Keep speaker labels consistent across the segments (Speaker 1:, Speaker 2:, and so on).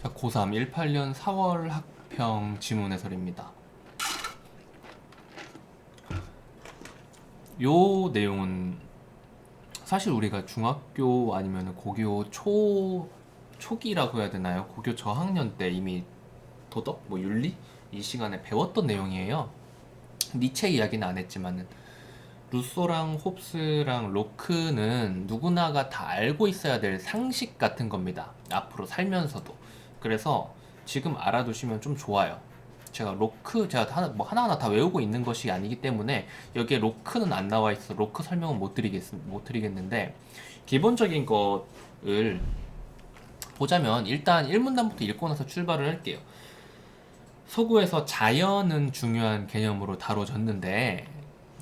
Speaker 1: 자, 고3 18년 4월 학평 지문 해설입니다. 요 내용은 사실 우리가 중학교 아니면 고교 초기라고 해야 되나요? 고교 저학년 때 이미 도덕, 윤리 이 시간에 배웠던 내용이에요. 니체 이야기는 안 했지만은 루소랑 홉스랑 로크는 누구나가 다 알고 있어야 될 상식 같은 겁니다. 앞으로 살면서도. 그래서 지금 알아두시면 좀 좋아요. 제가 하나하나 다 외우고 있는 것이 아니기 때문에 여기에 로크는 안 나와 있어 로크 설명은 못 드리겠는데 기본적인 것을 보자면 일단 1문단부터 읽고 나서 출발을 할게요. 서구에서 자연은 중요한 개념으로 다뤄졌는데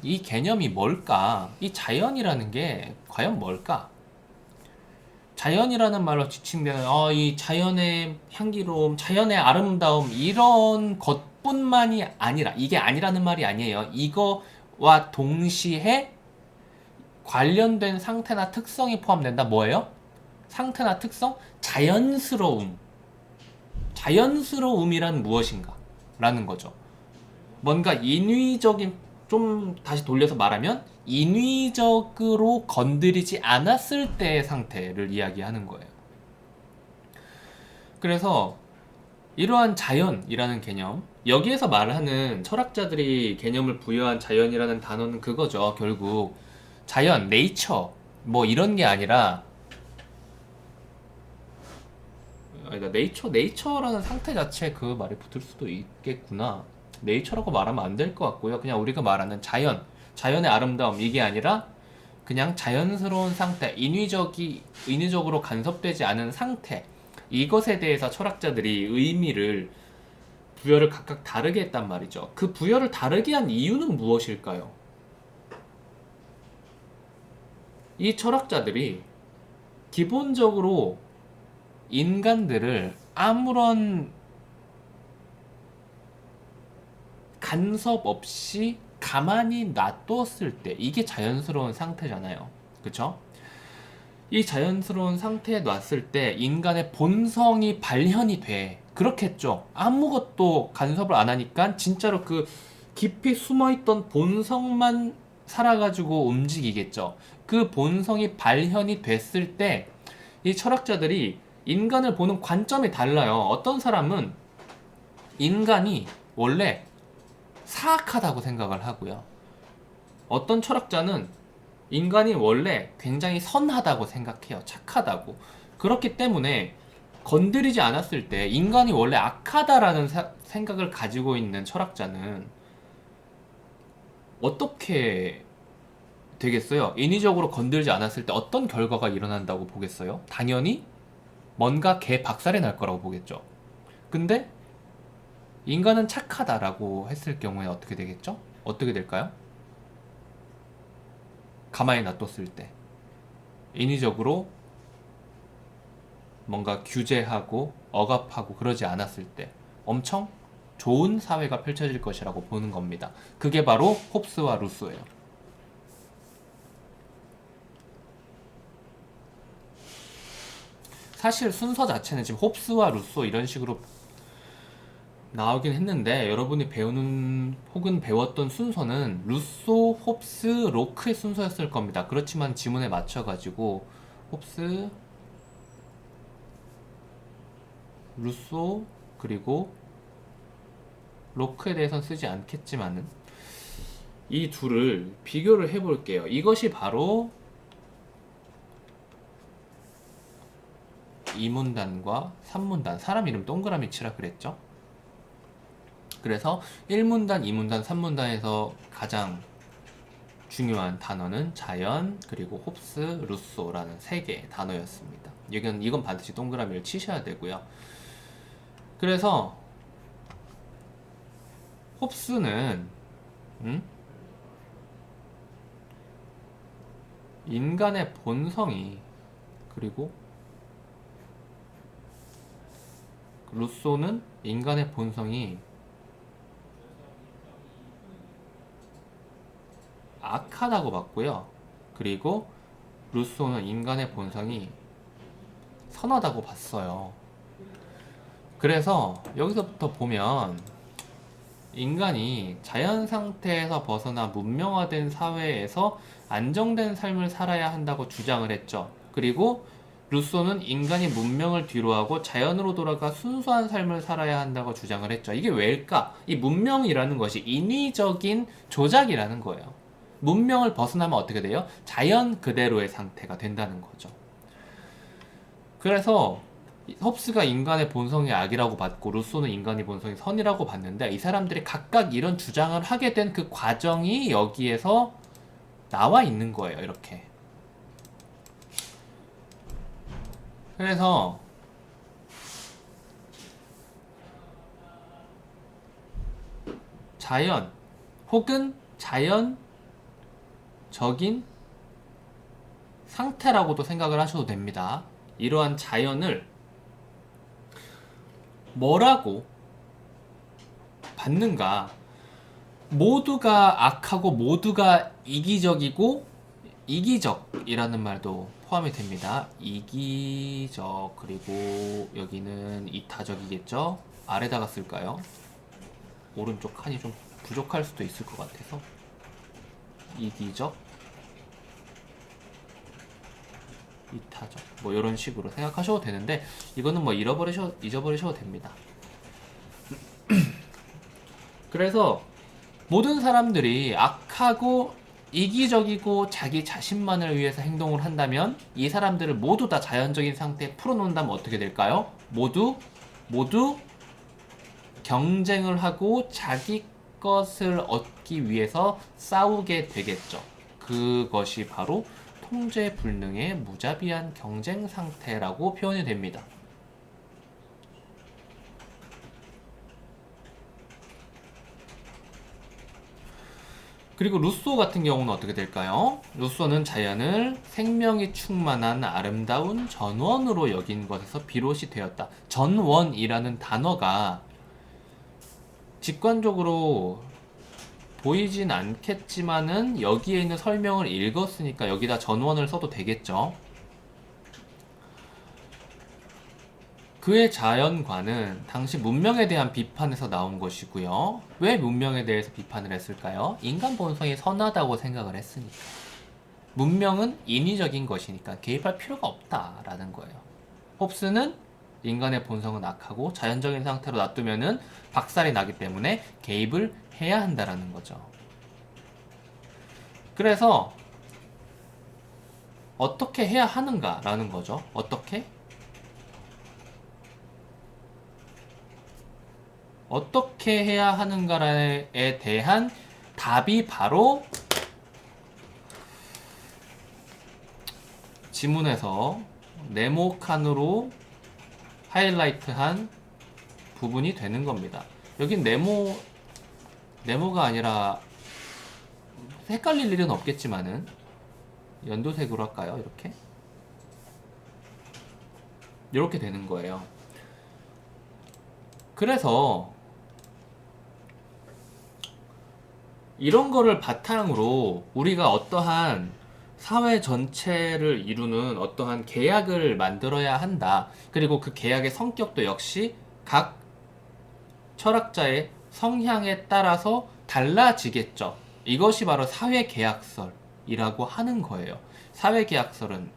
Speaker 1: 이 개념이 뭘까? 이 자연이라는 게 과연 뭘까? 자연이라는 말로 지칭되는 이 자연의 향기로움, 자연의 아름다움 이런 것뿐만이 아니라 이게 아니라는 말이 아니에요. 이거와 동시에 관련된 상태나 특성이 포함된다. 뭐예요? 상태나 특성? 자연스러움. 자연스러움이란 무엇인가? 라는 거죠. 뭔가 인위적인, 좀 다시 돌려서 말하면 인위적으로 건드리지 않았을 때의 상태를 이야기하는 거예요. 그래서 이러한 자연이라는 개념, 여기에서 말하는 철학자들이 개념을 부여한 자연이라는 단어는 그거죠. 결국 자연, 네이처 뭐 이런 게 아니라 그러니까 네이처라는 상태 자체 그 말에 붙을 수도 있겠구나. 네이처라고 말하면 안 될 것 같고요. 그냥 우리가 말하는 자연의 아름다움 이게 아니라 그냥 자연스러운 상태, 인위적으로 간섭되지 않은 상태. 이것에 대해서 철학자들이 의미를 부여를 각각 다르게 했단 말이죠. 그 부여를 다르게 한 이유는 무엇일까요? 이 철학자들이 기본적으로 인간들을 아무런 간섭 없이 가만히 놔뒀을 때 이게 자연스러운 상태잖아요. 그쵸? 이 자연스러운 상태에 놨을 때 인간의 본성이 발현이 돼. 그렇겠죠. 아무것도 간섭을 안 하니까 진짜로 그 깊이 숨어있던 본성만 살아가지고 움직이겠죠. 그 본성이 발현이 됐을 때 이 철학자들이 인간을 보는 관점이 달라요. 어떤 사람은 인간이 원래 사악하다고 생각을 하고요. 어떤 철학자는 인간이 원래 굉장히 선하다고 생각해요. 착하다고. 그렇기 때문에 건드리지 않았을 때 인간이 원래 악하다라는 생각을 가지고 있는 철학자는 어떻게 되겠어요? 인위적으로 건들지 않았을 때 어떤 결과가 일어난다고 보겠어요? 당연히 뭔가 개 박살이 날 거라고 보겠죠. 근데 인간은 착하다라고 했을 경우에 어떻게 되겠죠? 어떻게 될까요? 가만히 놔뒀을 때 인위적으로 뭔가 규제하고 억압하고 그러지 않았을 때 엄청 좋은 사회가 펼쳐질 것이라고 보는 겁니다. 그게 바로 홉스와 루소예요. 사실 순서 자체는 지금 홉스와 루소 이런 식으로 나오긴 했는데 여러분이 배우는 혹은 배웠던 순서는 루소, 홉스, 로크의 순서였을 겁니다. 그렇지만 지문에 맞춰가지고 홉스, 루소, 그리고 로크에 대해서는 쓰지 않겠지만은 이 둘을 비교를 해볼게요. 이것이 바로 2문단과 3문단, 사람 이름 동그라미 치라 그랬죠? 그래서 1문단, 2문단, 3문단에서 가장 중요한 단어는 자연, 그리고 홉스, 루소라는 세 개의 단어였습니다. 이건 반드시 동그라미를 치셔야 되고요. 그래서 홉스는 인간의 본성이 그리고 루소는 인간의 본성이 악하다고 봤고요. 그리고 루소는 인간의 본성이 선하다고 봤어요. 그래서 여기서부터 보면 인간이 자연 상태에서 벗어나 문명화된 사회에서 안정된 삶을 살아야 한다고 주장을 했죠. 그리고 루소는 인간이 문명을 뒤로하고 자연으로 돌아가 순수한 삶을 살아야 한다고 주장을 했죠. 이게 왜일까? 이 문명이라는 것이 인위적인 조작이라는 거예요. 문명을 벗어나면 어떻게 돼요? 자연 그대로의 상태가 된다는 거죠. 그래서 홉스가 인간의 본성이 악이라고 봤고 루소는 인간의 본성이 선이라고 봤는데 이 사람들이 각각 이런 주장을 하게 된 그 과정이 여기에서 나와 있는 거예요. 이렇게. 그래서 자연 혹은 자연적인 상태라고도 생각을 하셔도 됩니다. 이러한 자연을 뭐라고 받는가? 모두가 악하고 모두가 이기적이고 이기적이라는 말도 포함이 됩니다. 이기적 그리고 여기는 이타적이겠죠? 아래다가 쓸까요? 오른쪽 칸이 좀 부족할 수도 있을 것 같아서 이기적 이타적 뭐 이런 식으로 생각하셔도 되는데 이거는 뭐 잊어버리셔도 됩니다. 그래서 모든 사람들이 악하고 이기적이고 자기 자신만을 위해서 행동을 한다면 이 사람들을 모두 다 자연적인 상태에 풀어놓는다면 어떻게 될까요? 모두 경쟁을 하고 자기 것을 얻기 위해서 싸우게 되겠죠. 그것이 바로 통제불능의 무자비한 경쟁 상태라고 표현이 됩니다. 그리고 루소 같은 경우는 어떻게 될까요? 루소는 자연을 생명이 충만한 아름다운 전원으로 여긴 것에서 비롯이 되었다. 전원이라는 단어가 직관적으로 보이진 않겠지만은 여기에 있는 설명을 읽었으니까 여기다 전원을 써도 되겠죠. 그의 자연관은 당시 문명에 대한 비판에서 나온 것이고요. 왜 문명에 대해서 비판을 했을까요? 인간 본성이 선하다고 생각을 했으니까. 문명은 인위적인 것이니까 개입할 필요가 없다라는 거예요. 홉스는 인간의 본성은 악하고 자연적인 상태로 놔두면은 박살이 나기 때문에 개입을 해야 한다라는 거죠. 그래서 어떻게 해야 하는가라는 거죠. 어떻게 해야 하는가에 대한 답이 바로 지문에서 네모칸으로 하이라이트한 부분이 되는 겁니다. 여긴 네모가 아니라 헷갈릴 일은 없겠지만은 연두색으로 할까요? 이렇게 되는 거예요. 그래서 이런 거를 바탕으로 우리가 어떠한 사회 전체를 이루는 어떠한 계약을 만들어야 한다. 그리고 그 계약의 성격도 역시 각 철학자의 성향에 따라서 달라지겠죠. 이것이 바로 사회계약설이라고 하는 거예요. 사회계약설은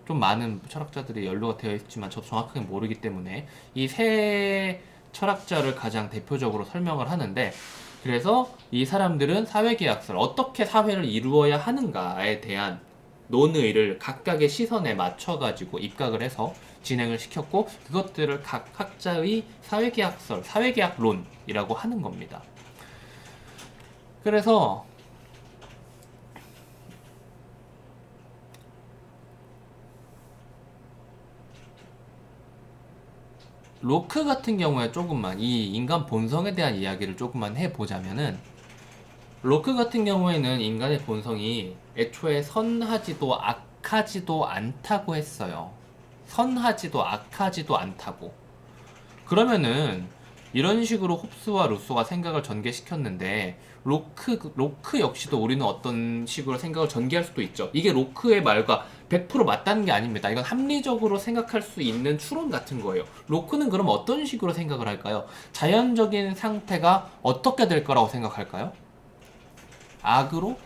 Speaker 1: 좀 많은 철학자들이 연루가 되어 있지만 저도 정확하게 모르기 때문에 이 세 철학자를 가장 대표적으로 설명을 하는데, 그래서 이 사람들은 사회계약설, 어떻게 사회를 이루어야 하는가에 대한 논의를 각각의 시선에 맞춰가지고 입각을 해서 진행을 시켰고, 그것들을 각 학자의 사회계약설, 사회계약론이라고 하는 겁니다. 그래서 로크 같은 경우에 조금만 이 인간 본성에 대한 이야기를 조금만 해보자면은, 로크 같은 경우에는 인간의 본성이 애초에 선하지도 악하지도 않다고 했어요. 선하지도 악하지도 않다고. 그러면은 이런 식으로 홉스와 루소가 생각을 전개시켰는데 로크 역시도 우리는 어떤 식으로 생각을 전개할 수도 있죠. 이게 로크의 말과 100% 맞다는 게 아닙니다. 이건 합리적으로 생각할 수 있는 추론 같은 거예요. 로크는 그럼 어떤 식으로 생각을 할까요? 자연적인 상태가 어떻게 될 거라고 생각할까요? 악으로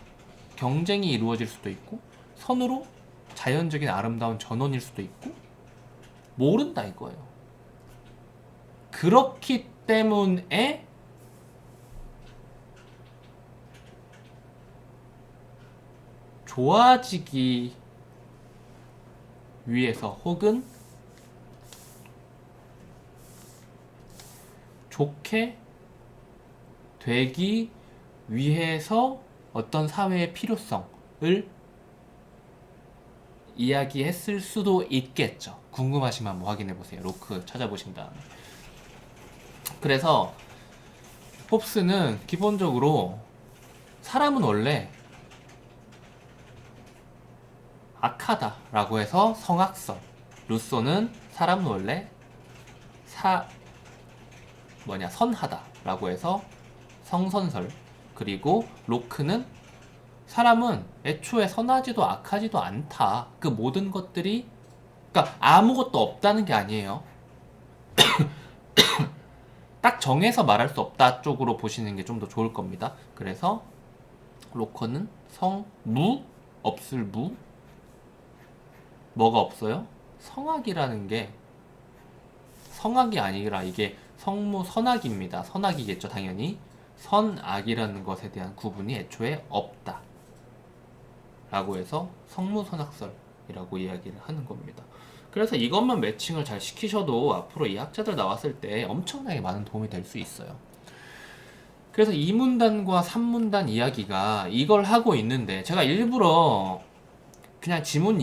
Speaker 1: 경쟁이 이루어질 수도 있고 선으로 자연적인 아름다운 전원일 수도 있고 모른다 이거예요. 그렇기 때문에 좋아지기 위해서 혹은 좋게 되기 위해서 어떤 사회의 필요성을 이야기했을 수도 있겠죠. 궁금하시면 한번 확인해보세요. 로크 찾아보신 다음에. 그래서 홉스는 기본적으로 사람은 원래 악하다라고 해서 성악설, 루소는 사람은 원래 선하다라고 해서 성선설, 그리고 로크는 사람은 애초에 선하지도 악하지도 않다. 그 모든 것들이 그러니까 아무것도 없다는 게 아니에요. 딱 정해서 말할 수 없다 쪽으로 보시는 게 좀 더 좋을 겁니다. 그래서 로커는 없을 무 뭐가 없어요? 성악이라는 게 성악이 아니라 이게 성무 선악입니다. 선악이겠죠 당연히. 선악이라는 것에 대한 구분이 애초에 없다 라고 해서 성무선악설이라고 이야기를 하는 겁니다. 그래서 이것만 매칭을 잘 시키셔도 앞으로 이 학자들 나왔을 때 엄청나게 많은 도움이 될 수 있어요. 그래서 2문단과 3문단 이야기가 이걸 하고 있는데 제가 일부러 그냥 지문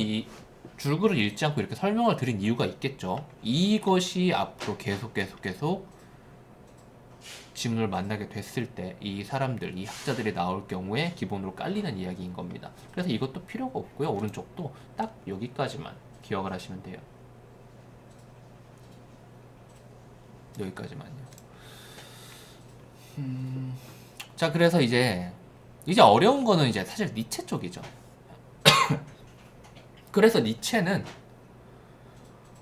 Speaker 1: 줄글을 읽지 않고 이렇게 설명을 드린 이유가 있겠죠. 이것이 앞으로 계속 지문을 만나게 됐을 때 이 사람들, 이 학자들이 나올 경우에 기본으로 깔리는 이야기인 겁니다. 그래서 이것도 필요가 없고요. 오른쪽도 딱 여기까지만 기억을 하시면 돼요. 여기까지만요. 자, 그래서 이제 어려운 거는 이제 사실 니체 쪽이죠. 그래서 니체는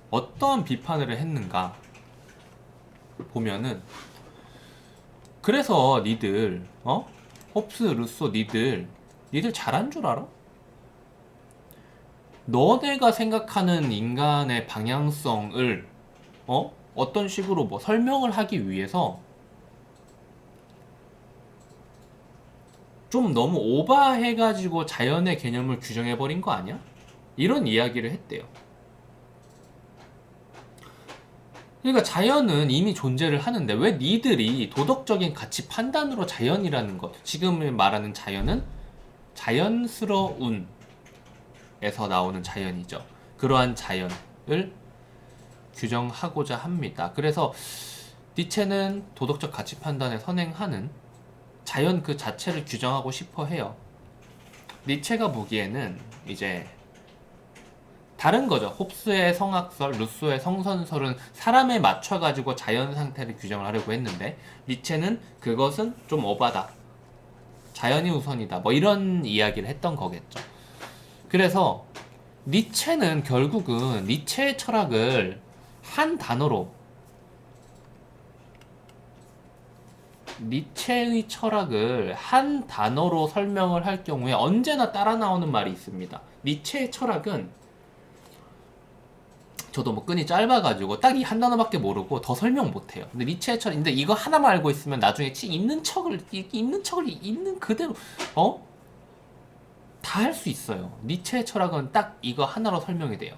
Speaker 1: 어떤 비판을 했는가 보면은 그래서 니들 홉스, 루소 니들 잘한 줄 알아? 너네가 생각하는 인간의 방향성을 어떤 식으로 뭐 설명을 하기 위해서 좀 너무 오버해가지고 자연의 개념을 규정해버린 거 아니야? 이런 이야기를 했대요. 그러니까 자연은 이미 존재를 하는데 왜 니들이 도덕적인 가치 판단으로 자연이라는 것, 지금 말하는 자연은 자연스러운에서 나오는 자연이죠. 그러한 자연을 규정하고자 합니다. 그래서 니체는 도덕적 가치 판단에 선행하는 자연 그 자체를 규정하고 싶어 해요. 니체가 보기에는 이제 다른 거죠. 홉스의 성악설, 루소의 성선설은 사람에 맞춰가지고 자연 상태를 규정을 하려고 했는데 니체는 그것은 좀 오바다. 자연이 우선이다. 뭐 이런 이야기를 했던 거겠죠. 그래서 니체는 결국은 니체의 철학을 한 단어로 니체의 철학을 한 단어로 설명을 할 경우에 언제나 따라 나오는 말이 있습니다. 니체의 철학은 저도 뭐 끈이 짧아가지고 딱 이 한 단어밖에 모르고 더 설명 못해요. 근데 니체의 철학, 근데 이거 하나만 알고 있으면 나중에 있는 척을 있는 그대로 다 할 수 있어요. 니체의 철학은 딱 이거 하나로 설명이 돼요.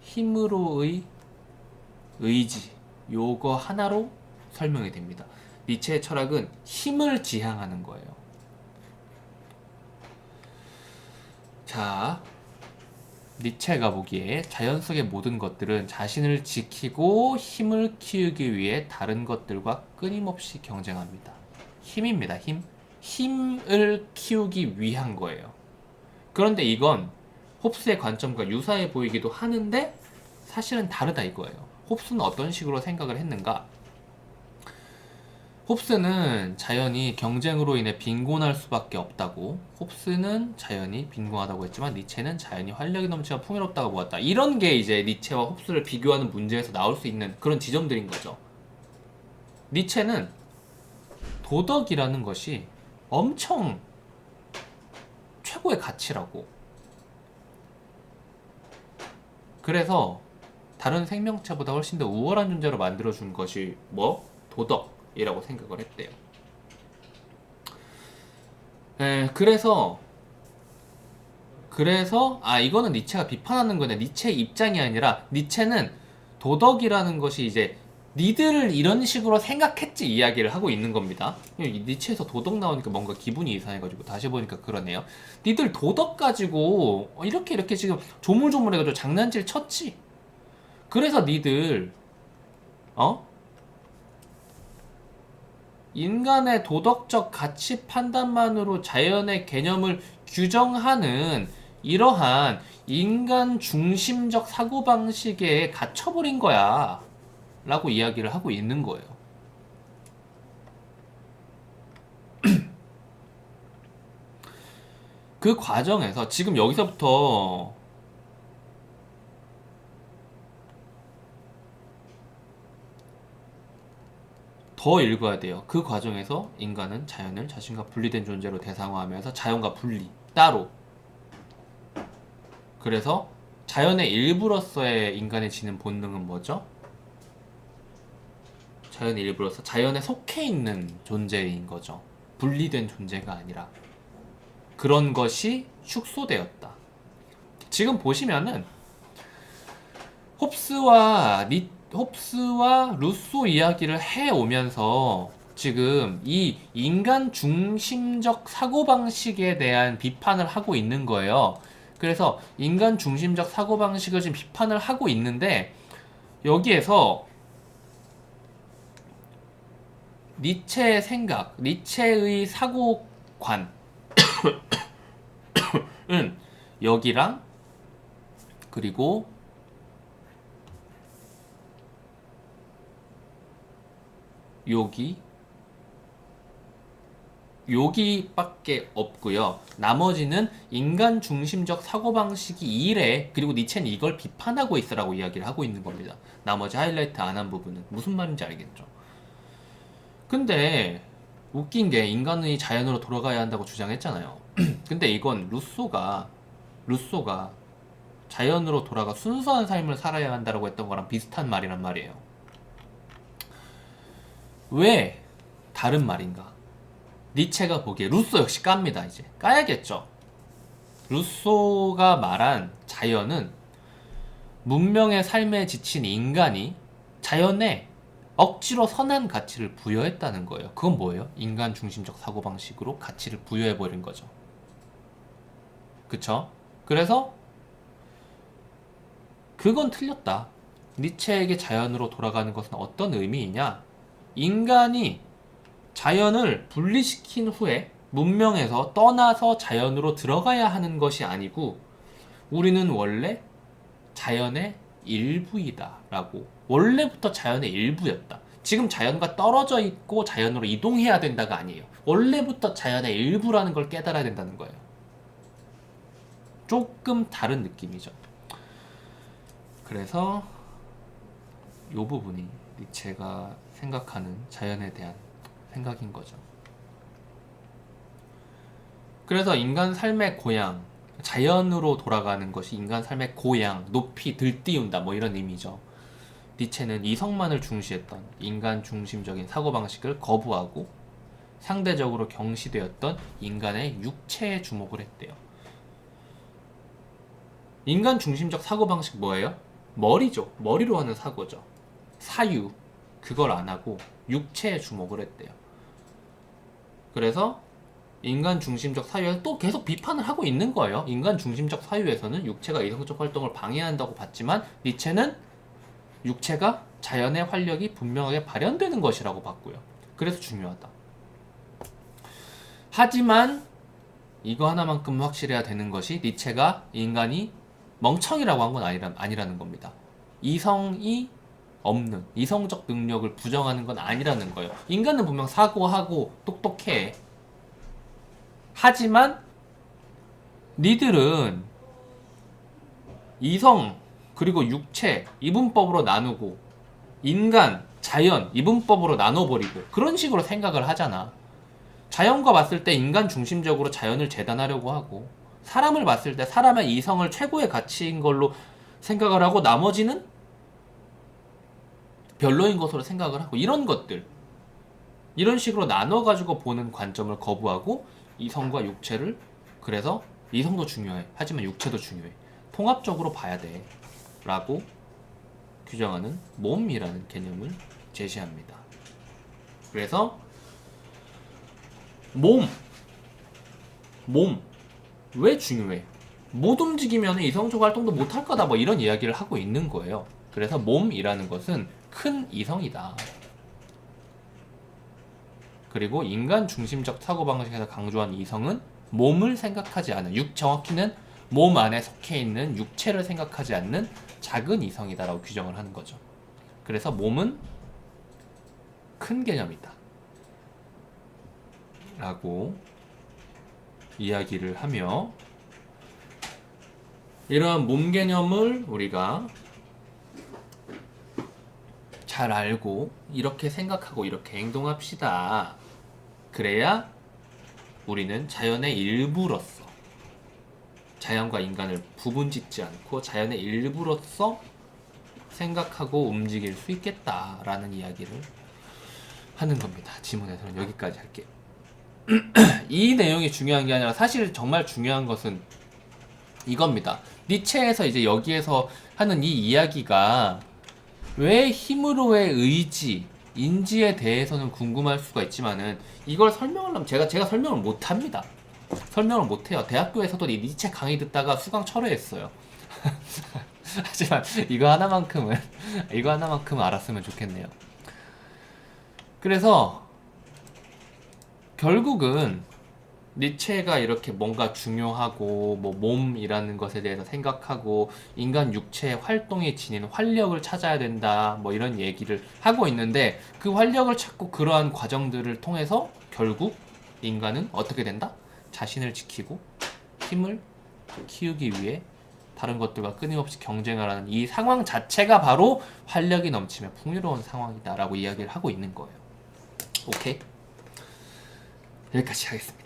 Speaker 1: 힘으로의 의지, 요거 하나로 설명이 됩니다. 니체의 철학은 힘을 지향하는 거예요. 자, 니체가 보기에 자연 속의 모든 것들은 자신을 지키고 힘을 키우기 위해 다른 것들과 끊임없이 경쟁합니다. 힘입니다. 힘을 키우기 위한 거예요. 그런데 이건 홉스의 관점과 유사해 보이기도 하는데 사실은 다르다 이거예요. 홉스는 어떤 식으로 생각을 했는가? 홉스는 자연이 경쟁으로 인해 빈곤할 수밖에 없다고, 홉스는 자연이 빈곤하다고 했지만 니체는 자연이 활력이 넘치고 풍요롭다고 보았다. 이런 게 이제 니체와 홉스를 비교하는 문제에서 나올 수 있는 그런 지점들인 거죠. 니체는 도덕이라는 것이 엄청 최고의 가치라고, 그래서 다른 생명체보다 훨씬 더 우월한 존재로 만들어준 것이 뭐? 도덕이라고 생각을 했대요. 그래서 이거는 니체가 비판하는 거네. 니체의 입장이 아니라 니체는 도덕이라는 것이 이제 니들 이런 식으로 생각했지 이야기를 하고 있는 겁니다. 니체에서 도덕 나오니까 뭔가 기분이 이상해가지고 다시 보니까 그러네요. 니들 도덕 가지고 이렇게 지금 조물조물해가지고 장난질 쳤지. 그래서 니들 인간의 도덕적 가치 판단만으로 자연의 개념을 규정하는 이러한 인간 중심적 사고방식에 갇혀버린 거야 라고 이야기를 하고 있는 거예요. 그 과정에서 지금 여기서부터 더 읽어야 돼요. 그 과정에서 인간은 자연을 자신과 분리된 존재로 대상화하면서 자연과 분리, 따로. 그래서 자연의 일부로서의 인간이 지닌 본능은 뭐죠? 자연의 일부로서 자연에 속해 있는 존재인 거죠. 분리된 존재가 아니라. 그런 것이 축소되었다. 지금 보시면은 홉스와 루소 이야기를 해오면서 지금 이 인간 중심적 사고방식에 대한 비판을 하고 있는 거예요. 그래서 인간 중심적 사고방식을 지금 비판을 하고 있는데, 여기에서 니체의 생각, 니체의 사고관은 여기랑 그리고 여기밖에 없고요. 나머지는 인간 중심적 사고방식이 이래, 그리고 니체는 이걸 비판하고 있으라고 이야기를 하고 있는 겁니다. 나머지 하이라이트 안 한 부분은 무슨 말인지 알겠죠? 근데 웃긴 게 인간의 자연으로 돌아가야 한다고 주장했잖아요. 근데 이건 루소가 자연으로 돌아가 순수한 삶을 살아야 한다고 했던 거랑 비슷한 말이란 말이에요. 왜 다른 말인가? 니체가 보기에 루소 역시 깝니다. 이제 까야겠죠. 루소가 말한 자연은 문명의 삶에 지친 인간이 자연에 억지로 선한 가치를 부여했다는 거예요. 그건 뭐예요? 인간 중심적 사고방식으로 가치를 부여해버린 거죠. 그쵸? 그래서 그건 틀렸다. 니체에게 자연으로 돌아가는 것은 어떤 의미이냐? 인간이 자연을 분리시킨 후에 문명에서 떠나서 자연으로 들어가야 하는 것이 아니고, 우리는 원래 자연의 일부이다 라고, 원래부터 자연의 일부였다. 지금 자연과 떨어져 있고 자연으로 이동해야 된다가 아니에요. 원래부터 자연의 일부라는 걸 깨달아야 된다는 거예요. 조금 다른 느낌이죠. 그래서 이 부분이 제가 생각하는 자연에 대한 생각인 거죠. 그래서 인간 삶의 고향, 자연으로 돌아가는 것이 인간 삶의 고향, 높이 들띄운다, 뭐 이런 의미죠. 니체는 이성만을 중시했던 인간 중심적인 사고방식을 거부하고 상대적으로 경시되었던 인간의 육체에 주목을 했대요. 인간 중심적 사고방식 뭐예요? 머리죠. 머리로 하는 사고죠. 사유, 그걸 안 하고 육체에 주목을 했대요. 그래서 인간 중심적 사유에서 또 계속 비판을 하고 있는 거예요. 인간 중심적 사유에서는 육체가 이성적 활동을 방해한다고 봤지만, 니체는 육체가 자연의 활력이 분명하게 발현되는 것이라고 봤고요. 그래서 중요하다. 하지만 이거 하나만큼 확실해야 되는 것이, 니체가 인간이 멍청이라고 한 건 아니라는 겁니다. 이성이 없는, 이성적 능력을 부정하는 건 아니라는 거예요. 인간은 분명 사고하고 똑똑해. 하지만 니들은 이성 그리고 육체 이분법으로 나누고 인간, 자연 이분법으로 나눠버리고 그런 식으로 생각을 하잖아. 자연과 봤을 때 인간 중심적으로 자연을 재단하려고 하고, 사람을 봤을 때 사람의 이성을 최고의 가치인 걸로 생각을 하고, 나머지는 별로인 것으로 생각을 하고, 이런 것들, 이런 식으로 나눠가지고 보는 관점을 거부하고, 이성과 육체를, 그래서 이성도 중요해, 하지만 육체도 중요해, 통합적으로 봐야 돼 라고 규정하는 몸이라는 개념을 제시합니다. 그래서 몸 왜 중요해? 못 움직이면 이성적 활동도 못 할 거다, 뭐 이런 이야기를 하고 있는 거예요. 그래서 몸이라는 것은 큰 이성이다. 그리고 인간 중심적 사고방식에서 강조한 이성은 몸을 생각하지 않은, 정확히는 몸 안에 속해 있는 육체를 생각하지 않는 작은 이성이다라고 규정을 하는 거죠. 그래서 몸은 큰 개념이다 라고 이야기를 하며, 이러한 몸 개념을 우리가 잘 알고 이렇게 생각하고 이렇게 행동합시다. 그래야 우리는 자연의 일부로서, 자연과 인간을 부분짓지 않고 자연의 일부로서 생각하고 움직일 수 있겠다라는 이야기를 하는 겁니다. 지문에서는 여기까지 할게요. 이 내용이 중요한 게 아니라 사실 정말 중요한 것은 이겁니다. 니체에서 이제 여기에서 하는 이 이야기가 왜 힘으로의 의지, 인지에 대해서는 궁금할 수가 있지만은, 이걸 설명하려면 제가 설명을 못 합니다. 설명을 못 해요. 대학교에서도 이 니체 강의 듣다가 수강 철회했어요. 하지만 이거 하나만큼은 알았으면 좋겠네요. 그래서 결국은 니체가 이렇게 뭔가 중요하고 뭐 몸이라는 것에 대해서 생각하고 인간 육체의 활동에 지닌 활력을 찾아야 된다, 뭐 이런 얘기를 하고 있는데, 그 활력을 찾고 그러한 과정들을 통해서 결국 인간은 어떻게 된다? 자신을 지키고 힘을 키우기 위해 다른 것들과 끊임없이 경쟁을 하는 이 상황 자체가 바로 활력이 넘치며 풍요로운 상황이다 라고 이야기를 하고 있는 거예요. 오케이? 여기까지 하겠습니다.